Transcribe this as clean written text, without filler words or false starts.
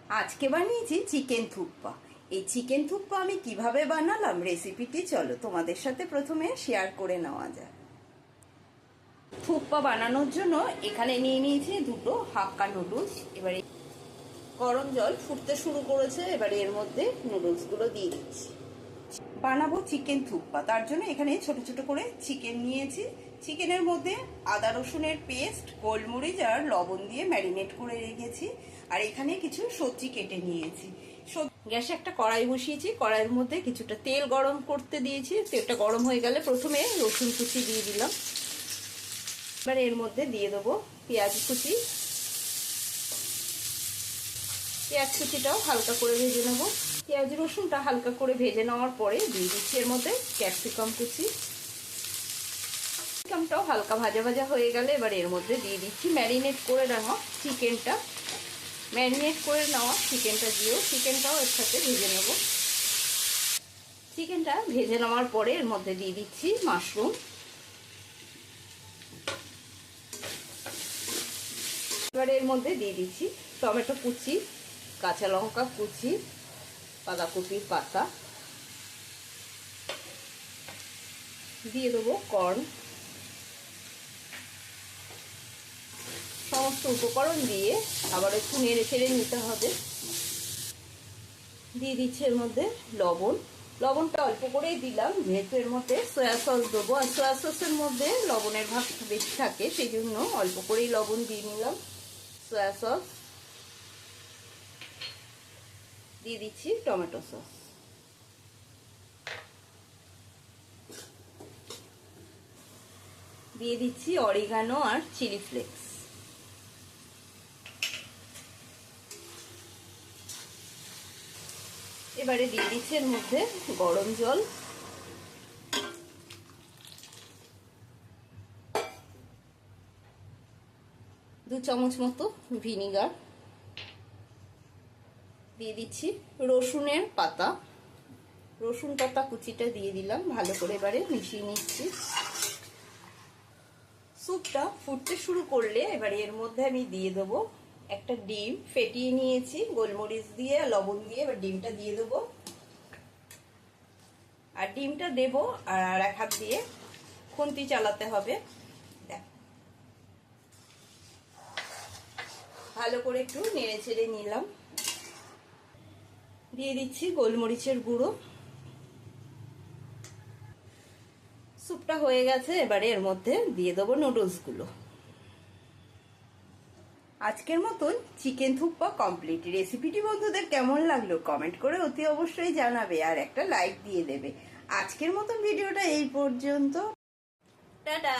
আজকে বানিয়েছি চিকেন থুপ্পা। এই চিকেন থুপ্পা আমি কিভাবে বানালাম রেসিপিটি চলো তোমাদের সাথে প্রথমে শেয়ার করে নেওয়া যায়। থুপ্পা বানানোর জন্য এখানে নিয়ে নিয়েছি দুটো হাক্কা নুডলস। এবারে গরম জল ফুটতে শুরু করেছে, এবারে এর মধ্যে নুডলসগুলো দিয়ে দিচ্ছি। বানাবো চিকেন থুপ্পা, তার জন্য এখানে ছোট ছোট করে চিকেন নিয়েছি। চিকেনের মধ্যে আদা রসুনের পেস্ট, গোলমরিচ আর লবণ দিয়ে ম্যারিনেট করে রেখেছি। আর এখানে কিছু সবজি কেটে নিয়েছি। গ্যাসে একটা কড়াই বসিয়েছি, কড়াইয়ের মধ্যে কিছুটা তেল গরম করতে দিয়েছি। তেলটা গরম হয়ে গেলে প্রথমে রসুন কুচি দিয়ে দিলাম। এবার এর মধ্যে দিয়ে দেবো পেঁয়াজ কুচি। পেঁয়াজ কুচিটাও হালকা করে ভেজে নেব। পেঁয়াজ রসুনটা হালকা করে ভেজে নেওয়ার পরে দিয়ে দিচ্ছি এর মধ্যে ক্যাপসিকাম কুচি। ক্যাপসিকামটাও হালকা ভাজা ভাজা হয়ে গেলে এবার এর মধ্যে দিয়ে দিচ্ছি ম্যারিনেট করে নেওয়া চিকেনটা। ম্যারিনেট করে নেওয়া চিকেনটা দিয়েও চিকেনটাও এর সাথে ভেজে নেব। চিকেনটা ভেজে নেওয়ার পরে এর মধ্যে দিয়ে দিচ্ছি মাশরুম। এবার এর মধ্যে দিয়ে দিচ্ছি টমেটো কুচি, কাঁচা লঙ্কা কুচি, বাঁধাকপির পাতা, দিয়ে দেবো কর্ন। সমস্ত উপকরণ দিয়ে আবার একটু নেড়ে ছেড়ে নিতে হবে। দিয়ে দিচ্ছি এর মধ্যে লবণ। লবণটা অল্প করেই দিলাম, যেহেতু এর মধ্যে সয়া সস দেবো, আর সয়া সসের মধ্যে লবণের ভাগ বেশি থাকে, সেই জন্য অল্প করেই লবণ দিয়ে নিলাম। সয়া সস দিয়ে দিচ্ছি, টমেটো সস দিয়ে দিচ্ছি, অরিগানো আর চিলি ফ্লেক্স। এবারে দিয়ে দিচ্ছি এর মধ্যে গরম জল। 2 চামচ মতো ভিনিগার। দিয়ে দিচ্ছি রসুনের পাতা, রসুন পাতা কুচিটা দিয়ে দিলাম। ভালো করে এবারে মিশিয়ে নিচ্ছি। স্যুপটা ফুটতে শুরু করলে এবারে এর মধ্যে আমি দিয়ে দেবো একটা ডিম ফেটিয়ে নিয়েছি গোলমরিচ দিয়ে লবণ দিয়ে। এবার ডিমটা দিয়ে দেবো, আর ডিমটা দেবো আর এক হাত দিয়ে খুন্তি চালাতে হবে। ভালো করে একটু নেড়ে চেড়ে নিলাম। দিয়ে দিচ্ছি গোলমরিচের গুঁড়ো। স্যুপটা হয়ে গেছে, এবারে এর মধ্যে দিয়ে দেবো নুডলসগুলো। আজকের মতন চিকেন থুপ্পা কমপ্লিট। রেসিপিটি বন্ধুদের কেমন লাগলো কমেন্ট করে অতি অবশ্যই জানাবে, আর একটা লাইক দিয়ে দেবে। আজকের মতন ভিডিওটা এই পর্যন্ত। টাটা।